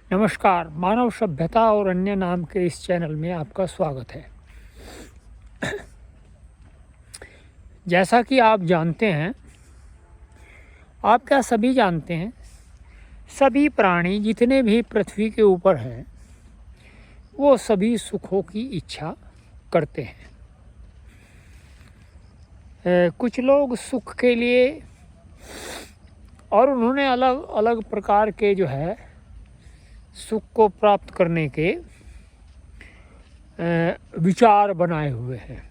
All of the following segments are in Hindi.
नमस्कार, मानव सभ्यता और अन्य नाम के इस चैनल में आपका स्वागत है। जैसा कि आप जानते हैं, आप क्या सभी जानते हैं, सभी प्राणी जितने भी पृथ्वी के ऊपर हैं, वो सभी सुखों की इच्छा करते हैं। कुछ लोग सुख के लिए और उन्होंने अलग अलग प्रकार के सुख को प्राप्त करने के विचार बनाए हुए हैं।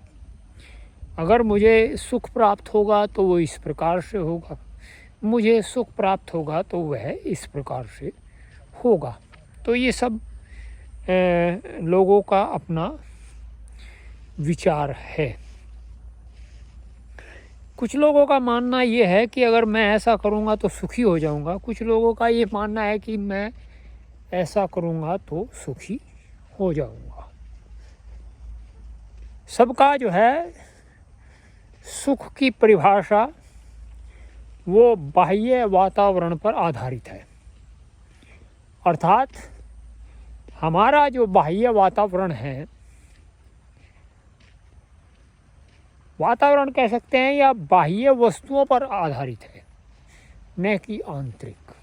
अगर मुझे सुख प्राप्त होगा तो वो इस प्रकार से होगा, मुझे सुख प्राप्त होगा तो वह इस प्रकार से होगा। तो ये सब लोगों का अपना विचार है। कुछ लोगों का मानना ये है कि अगर मैं ऐसा करूँगा तो सुखी हो जाऊँगा। कुछ लोगों का ये मानना है कि मैं ऐसा करूँगा तो सुखी हो जाऊँगा। सबका सुख की परिभाषा वो बाह्य वातावरण पर आधारित है। अर्थात हमारा जो बाह्य वातावरण है, वातावरण कह सकते हैं, या बाह्य वस्तुओं पर आधारित है, न कि आंतरिक।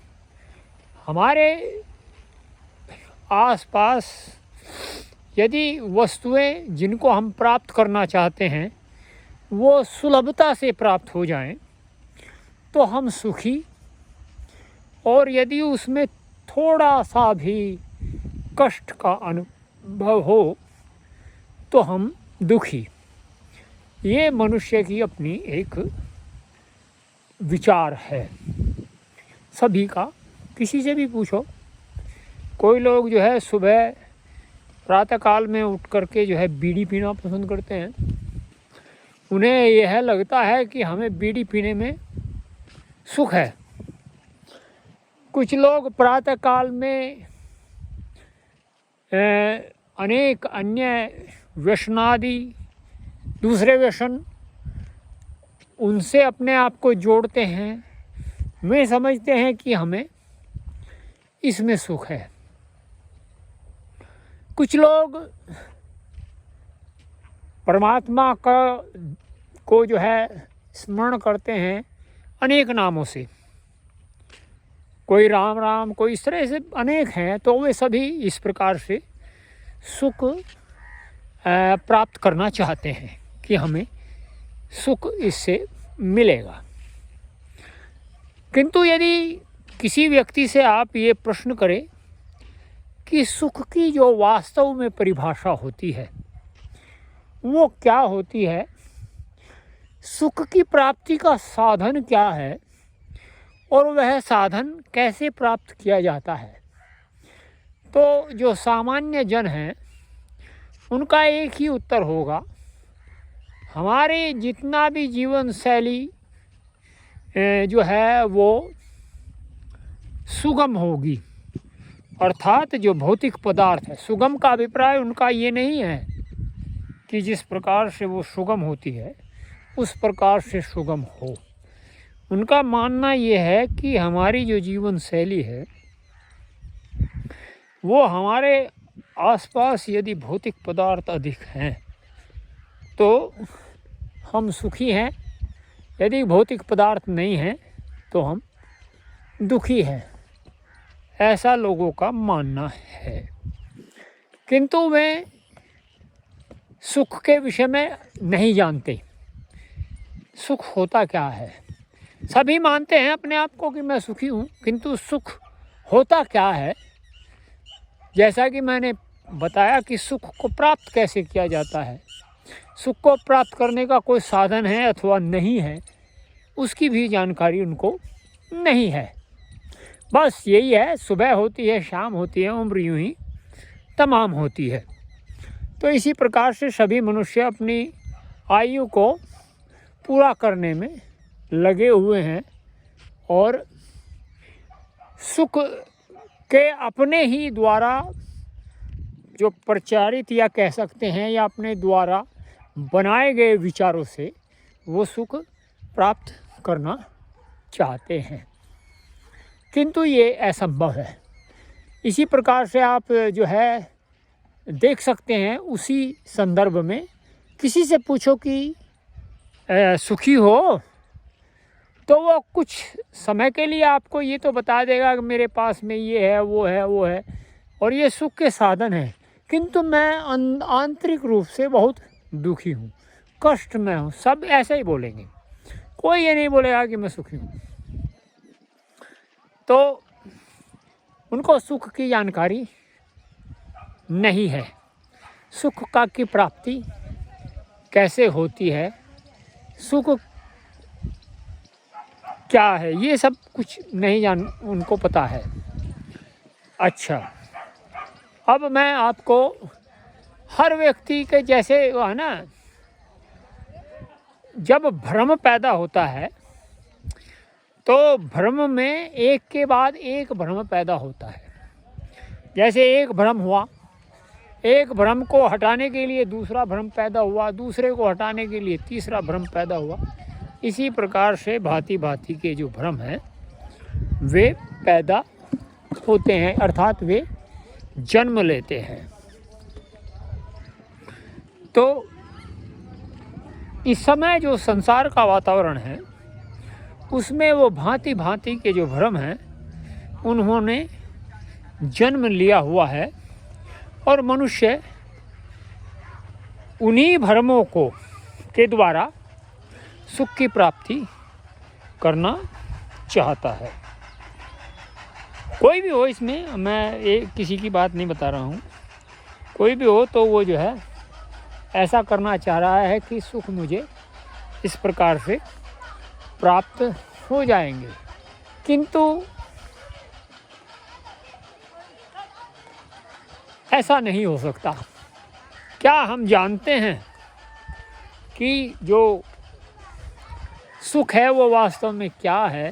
हमारे आसपास यदि वस्तुएं जिनको हम प्राप्त करना चाहते हैं वो सुलभता से प्राप्त हो जाएं तो हम सुखी, और यदि उसमें थोड़ा सा भी कष्ट का अनुभव हो तो हम दुखी। ये मनुष्य की अपनी एक विचार है सभी का। किसी से भी पूछो, कोई लोग सुबह प्रातःकाल में उठ करके बीड़ी पीना पसंद करते हैं। उन्हें यह लगता है कि हमें बीड़ी पीने में सुख है। कुछ लोग प्रातःकाल में अनेक अन्य व्यसनादि, दूसरे व्यसन, उनसे अपने आप को जोड़ते हैं। वे समझते हैं कि हमें इसमें सुख है। कुछ लोग परमात्मा को स्मरण करते हैं अनेक नामों से। कोई राम राम, कोई इस तरह से अनेक हैं। तो वे सभी इस प्रकार से सुख प्राप्त करना चाहते हैं कि हमें सुख इससे मिलेगा। किंतु यदि किसी व्यक्ति से आप ये प्रश्न करें कि सुख की जो वास्तव में परिभाषा होती है वो क्या होती है, सुख की प्राप्ति का साधन क्या है, और वह साधन कैसे प्राप्त किया जाता है, तो जो सामान्य जन हैं उनका एक ही उत्तर होगा, हमारे जितना भी जीवन शैली वो सुगम होगी। अर्थात जो भौतिक पदार्थ है, सुगम का अभिप्राय उनका ये नहीं है कि जिस प्रकार से वो सुगम होती है उस प्रकार से सुगम हो। उनका मानना ये है कि हमारी जो जीवन शैली है वो हमारे आसपास यदि भौतिक पदार्थ अधिक हैं तो हम सुखी हैं, यदि भौतिक पदार्थ नहीं हैं तो हम दुखी हैं। ऐसा लोगों का मानना है। किंतु वे सुख के विषय में नहीं जानते सुख होता क्या है। सभी मानते हैं अपने आप को कि मैं सुखी हूँ, किंतु सुख होता क्या है। जैसा कि मैंने बताया कि सुख को प्राप्त कैसे किया जाता है, सुख को प्राप्त करने का कोई साधन है अथवा नहीं है, उसकी भी जानकारी उनको नहीं है। बस यही है, सुबह होती है, शाम होती है, उम्र यूं ही तमाम होती है। तो इसी प्रकार से सभी मनुष्य अपनी आयु को पूरा करने में लगे हुए हैं और सुख के अपने ही द्वारा जो प्रचारित या कह सकते हैं या अपने द्वारा बनाए गए विचारों से वो सुख प्राप्त करना चाहते हैं। किंतु ये असंभव है। इसी प्रकार से आप जो है देख सकते हैं। उसी संदर्भ में किसी से पूछो कि सुखी हो, तो वो कुछ समय के लिए आपको ये तो बता देगा कि मेरे पास में ये है, वो है, वो है, और ये सुख के साधन हैं, किंतु मैं आंतरिक रूप से बहुत दुखी हूँ, कष्ट में हूँ। सब ऐसे ही बोलेंगे, कोई ये नहीं बोलेगा कि मैं सुखी हूँ। तो उनको सुख की जानकारी नहीं है, सुख का की प्राप्ति कैसे होती है, सुख क्या है, ये सब कुछ नहीं उनको पता है। अच्छा, अब मैं आपको हर व्यक्ति के जैसे है ना, जब भ्रम पैदा होता है तो भ्रम में एक के बाद एक भ्रम पैदा होता है। जैसे एक भ्रम हुआ, एक भ्रम को हटाने के लिए दूसरा भ्रम पैदा हुआ, दूसरे को हटाने के लिए तीसरा भ्रम पैदा हुआ। इसी प्रकार से भांति भांति के जो भ्रम हैं वे पैदा होते हैं, अर्थात वे जन्म लेते हैं। तो इस समय जो संसार का वातावरण है उसमें वो भांति भांति के जो भ्रम हैं उन्होंने जन्म लिया हुआ है, और मनुष्य उन्हीं भ्रमों को के द्वारा सुख की प्राप्ति करना चाहता है। कोई भी हो, इसमें मैं किसी की बात नहीं बता रहा हूँ, कोई भी हो तो वो जो है ऐसा करना चाह रहा है कि सुख मुझे इस प्रकार से प्राप्त हो जाएंगे, किंतु ऐसा नहीं हो सकता। क्या हम जानते हैं कि जो सुख है वो वास्तव में क्या है,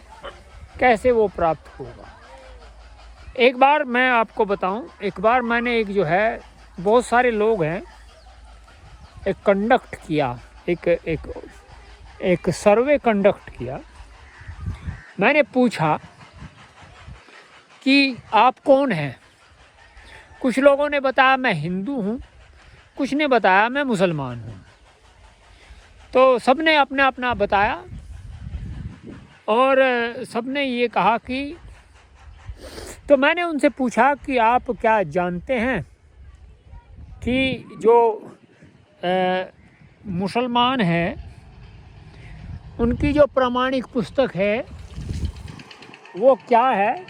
कैसे वो प्राप्त होगा? एक बार मैं आपको बताऊं, एक बार मैंने एक जो है, बहुत सारे लोग हैं, एक कंडक्ट किया, एक सर्वे कंडक्ट किया। मैंने पूछा कि आप कौन हैं? कुछ लोगों ने बताया मैं हिंदू हूँ, कुछ ने बताया मैं मुसलमान हूँ। तो सबने अपना अपना बताया और सबने ये कहा कि, तो मैंने उनसे पूछा कि आप क्या जानते हैं कि जो मुसलमान हैं उनकी जो प्रामाणिक पुस्तक है वो क्या है,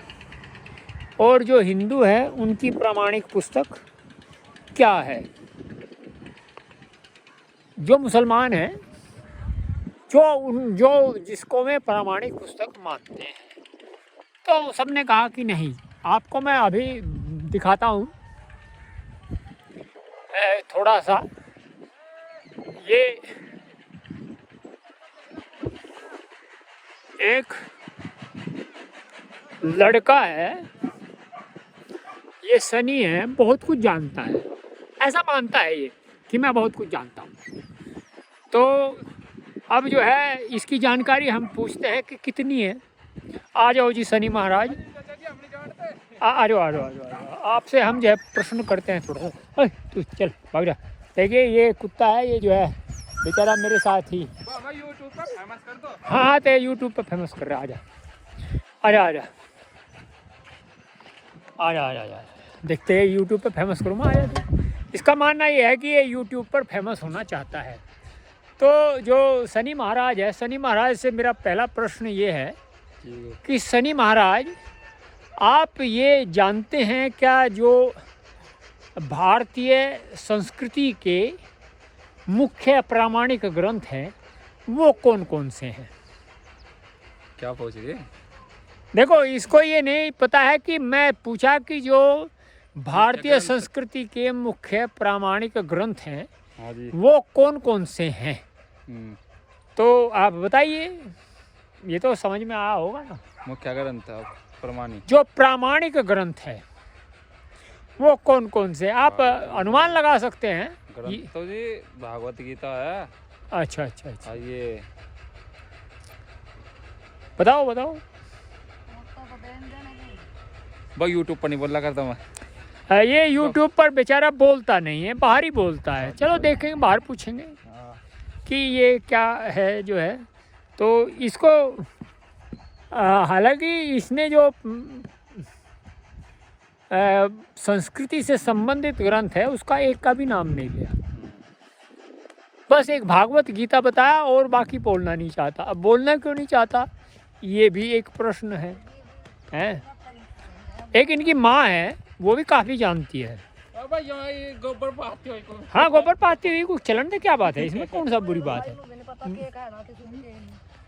और जो हिंदू है उनकी प्रामाणिक पुस्तक क्या है? जो मुसलमान हैं, जो जिसको मैं प्रामाणिक पुस्तक मानते हैं, तो सबने कहा कि नहीं, आपको मैं अभी दिखाता हूँ थोड़ा सा। ये एक लड़का है, ये सनी है, बहुत कुछ जानता है, ऐसा मानता है ये कि मैं बहुत कुछ जानता हूँ। तो अब जो है इसकी जानकारी हम पूछते हैं कि कितनी है। आ जाओ जी सनी महाराज, आ जाओ, आपसे हम जो है प्रश्न करते हैं थोड़ा सा। तू चल भाग जा। देखिए ये कुत्ता है, ये जो है बेचारा मेरे साथ ही। यूट्यूब पर फेमस कर दो। हाँ तो यूट्यूब पर फेमस कर रहा है। आजा देखते हैं यूट्यूब पर फेमस करूँगा। आजा। इसका मानना ये है कि ये यूट्यूब पर फेमस होना चाहता है। तो जो सनी महाराज है, सनी महाराज से मेरा पहला प्रश्न ये है कि सनी महाराज, आप ये जानते हैं क्या जो भारतीय संस्कृति के मुख्य प्रामाणिक ग्रंथ हैं वो कौन कौन से हैं? क्या पूछ रही है? देखो, इसको ये नहीं पता है कि मैं पूछा कि जो भारतीय संस्कृति के मुख्य प्रामाणिक ग्रंथ हैं वो कौन कौन से हैं। तो आप बताइए, ये तो समझ में आया होगा ना। मुख्य ग्रंथ प्रामाणिक, जो प्रामाणिक ग्रंथ है वो कौन कौन से, आप अनुमान लगा सकते हैं। ग्रंथ तो जी भागवत गीता है। अच्छा। ये बताओ। भाई यूट्यूब पर नहीं बोला करता मैं। ये यूट्यूब पर बेचारा बोलता नहीं है, बाहर ही बोलता है। चलो देखेंगे, बाहर पूछेंगे कि ये क्या है जो है। तो इसको हालांकि इसने जो संस्कृति से संबंधित ग्रंथ है उसका एक का भी नाम नहीं लिया, बस एक भागवत गीता बताया और बाकी बोलना नहीं चाहता। अब बोलना क्यों नहीं चाहता, ये भी एक प्रश्न है। एक इनकी माँ है, वो भी काफ़ी जानती है। गोबर पाती हुई हाँ, गोबर पाती हुई कुछ चलन से क्या बात है, इसमें कौन सा बुरी बात है।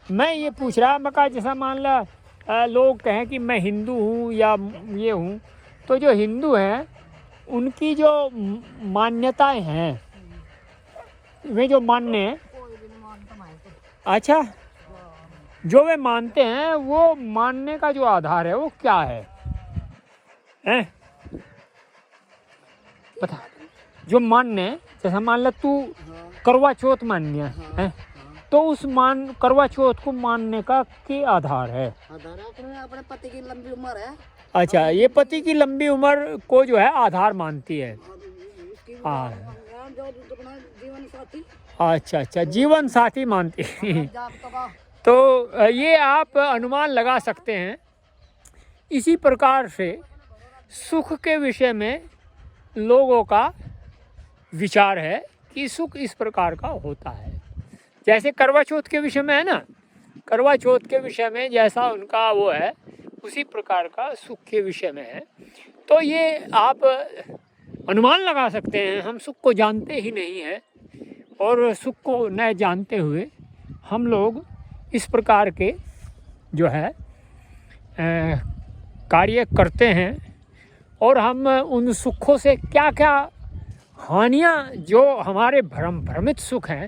मैं ये पूछ रहा, मैं कहा जैसा मान ला लोग कहें कि मैं हिंदू हूँ या ये हूँ, तो जो हिंदू हैं उनकी जो मान्यताएं हैं, वे जो मान्य हैं, अच्छा, जो वे मानते हैं वो मानने का जो आधार है वो क्या है, हैं? पता जो मान्य, जैसा मान ला तू करवा चौथ मान्य है, तो उस करवा चौथ को मानने का क्या आधार है? अपने पति की लंबी उम्र है। अच्छा, ये पति की लंबी उम्र को जो है आधार मानती है। हाँ, जीवन साथी। अच्छा, जीवन साथी मानती है। तो ये आप अनुमान लगा सकते हैं। इसी प्रकार से सुख के विषय में लोगों का विचार है कि सुख इस प्रकार का होता है। जैसे करवा चौथ के विषय में है ना, करवा चौथ के विषय में जैसा उनका वो है, उसी प्रकार का सुख के विषय में है। तो ये आप अनुमान लगा सकते हैं। हम सुख को जानते ही नहीं हैं, और सुख को न जानते हुए हम लोग इस प्रकार के जो है कार्य करते हैं, और हम उन सुखों से क्या क्या हानियाँ, जो हमारे भ्रमित सुख हैं,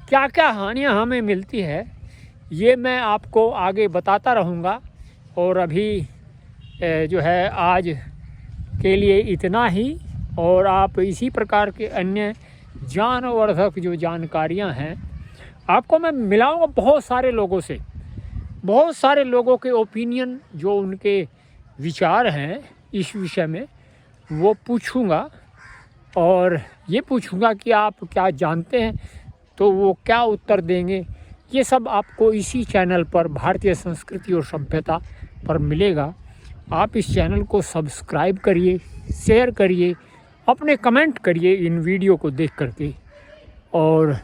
क्या क्या हानियाँ हमें मिलती है, ये मैं आपको आगे बताता रहूँगा। और अभी जो है आज के लिए इतना ही, और आप इसी प्रकार के अन्य ज्ञानवर्धक जो जानकारियाँ हैं आपको मैं मिलाऊंगा बहुत सारे लोगों से, बहुत सारे लोगों के ओपिनियन, जो उनके विचार हैं इस विषय में, वो पूछूंगा। और ये पूछूंगा कि आप क्या जानते हैं, तो वो क्या उत्तर देंगे। ये सब आपको इसी चैनल पर, भारतीय संस्कृति और सभ्यता पर मिलेगा। आप इस चैनल को सब्सक्राइब करिए, शेयर करिए, अपने कमेंट करिए इन वीडियो को देख करके। और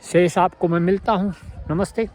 शेष आपको मैं मिलता हूँ। नमस्ते।